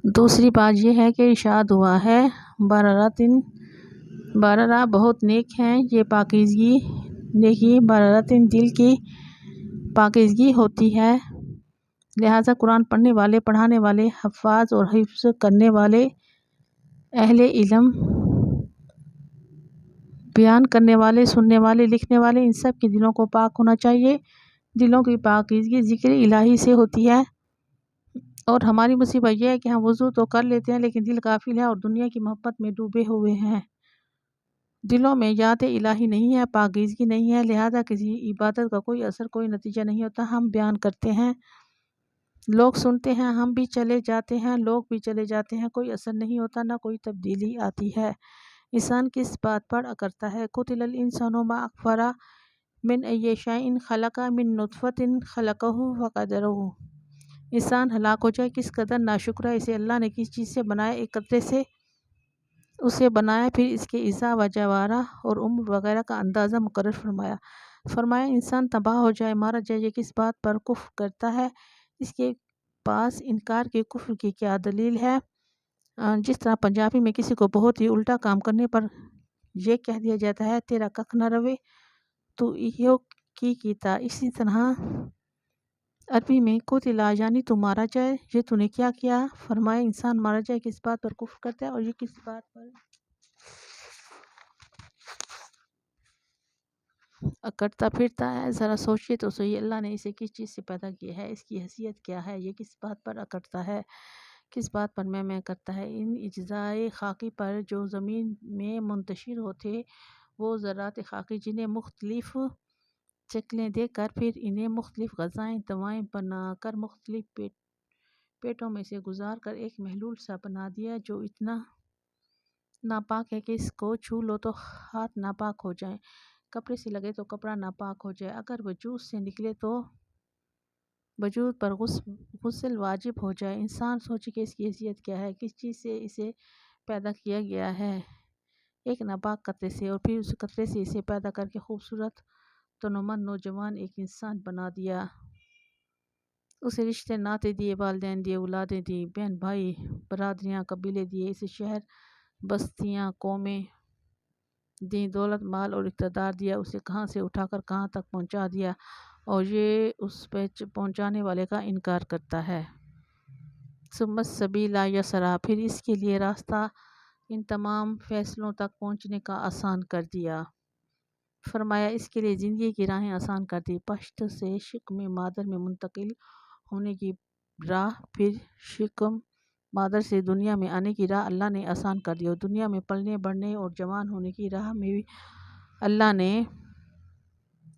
دوسری بات یہ ہے کہ ارشاد ہوا ہے بررہ بہت نیک ہیں، یہ پاکیزگی نیکی بررتن دل کی پاکیزگی ہوتی ہے۔ لہٰذا قرآن پڑھنے والے، پڑھانے والے، حفاظ اور حفظ کرنے والے، اہل علم، بیان کرنے والے، سننے والے، لکھنے والے، ان سب کے دلوں کو پاک ہونا چاہیے۔ دلوں کی پاکیزگی ذکر الہی سے ہوتی ہے، اور ہماری مصیبت یہ ہے کہ ہم وضو تو کر لیتے ہیں لیکن دل غافل ہے اور دنیا کی محبت میں ڈوبے ہوئے ہیں۔ دلوں میں یاد الہی نہیں ہے، پاکیزگی نہیں ہے، لہذا کسی عبادت کا کوئی اثر، کوئی نتیجہ نہیں ہوتا۔ ہم بیان کرتے ہیں، لوگ سنتے ہیں، ہم بھی چلے جاتے ہیں، لوگ بھی چلے جاتے ہیں، کوئی اثر نہیں ہوتا، نہ کوئی تبدیلی آتی ہے۔ انسان کس بات پر اکڑتا ہے؟ قتل الانسان ما اکفرہ من ای شیء خلق من نطفۃ خلقہ فقدرہ۔ انسان ہلاک ہو جائے، کس قدر ناشکر ہے، اسے اللہ نے کس چیز سے بنایا؟ ایک قطرے سے اسے بنایا، پھر اس کے اعضاء و جوارح اور عمر وغیرہ کا اندازہ مقرر فرمایا انسان تباہ ہو جائے، مارا جائے، یہ کس بات پر کفر کرتا ہے؟ اس کے پاس انکار کے کفر کی کیا دلیل ہے؟ جس طرح پنجابی میں کسی کو بہت ہی الٹا کام کرنے پر یہ کہہ دیا جاتا ہے تیرا ککھ نہ روے تو ایہو کی کیتا، اسی طرح عربی میں قتل یعنی تو مارا جائے، یہ تو نے کیا کیا؟ فرمایا انسان مارا جائے کس بات پر کفر کرتا ہے، اور یہ کس بات پر اکڑتا پھرتا ہے؟ ذرا سوچئے تو صحیح، اللہ نے اسے کس چیز سے پیدا کیا ہے، اس کی حیثیت کیا ہے، یہ کس بات پر اکڑتا ہے، کس بات پر میں کرتا ہے؟ ان اجزائے خاکی پر جو زمین میں منتشر ہوتے وہ ذرات خاکی، جنہیں مختلف شکلیں دے کر پھر انہیں مختلف غذائیں دوائیں بنا کر مختلف پیٹوں میں سے گزار کر ایک محلول سا بنا دیا جو اتنا ناپاک ہے کہ اس کو چھو لو تو ہاتھ ناپاک ہو جائیں، کپڑے سے لگے تو کپڑا ناپاک ہو جائے، اگر وجود سے نکلے تو وجود پر غسل واجب ہو جائے۔ انسان سوچے کہ اس کی حیثیت کیا ہے، کس چیز سے اسے پیدا کیا گیا ہے؟ ایک ناپاک قطرے سے، اور پھر اس قطرے سے اسے پیدا کر کے خوبصورت تنومند نوجوان ایک انسان بنا دیا، اسے رشتے ناطے دیے، والدین دیے، اولادیں دی، بہن بھائی، برادریاں، قبیلے دیے، اسے شہر، بستیاں، قومیں دیں، دولت، مال اور اقتدار دیا، اسے کہاں سے اٹھا کر کہاں تک پہنچا دیا، اور یہ اس پہ پہنچانے والے کا انکار کرتا ہے۔ ثم السبیل یسرا، پھر اس کے لیے راستہ ان تمام فیصلوں تک پہنچنے کا آسان کر دیا۔ فرمایا اس کے لیے زندگی کی راہیں آسان کر دی، پشت سے شکم مادر میں منتقل ہونے کی راہ، پھر شکم مادر سے دنیا میں آنے کی راہ اللہ نے آسان کر دی، اور دنیا میں پلنے بڑھنے اور جوان ہونے کی راہ میں بھی اللہ نے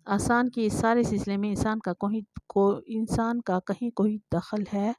آسان کی۔ اس سارے سلسلے میں انسان کا کہیں کوئی دخل ہے؟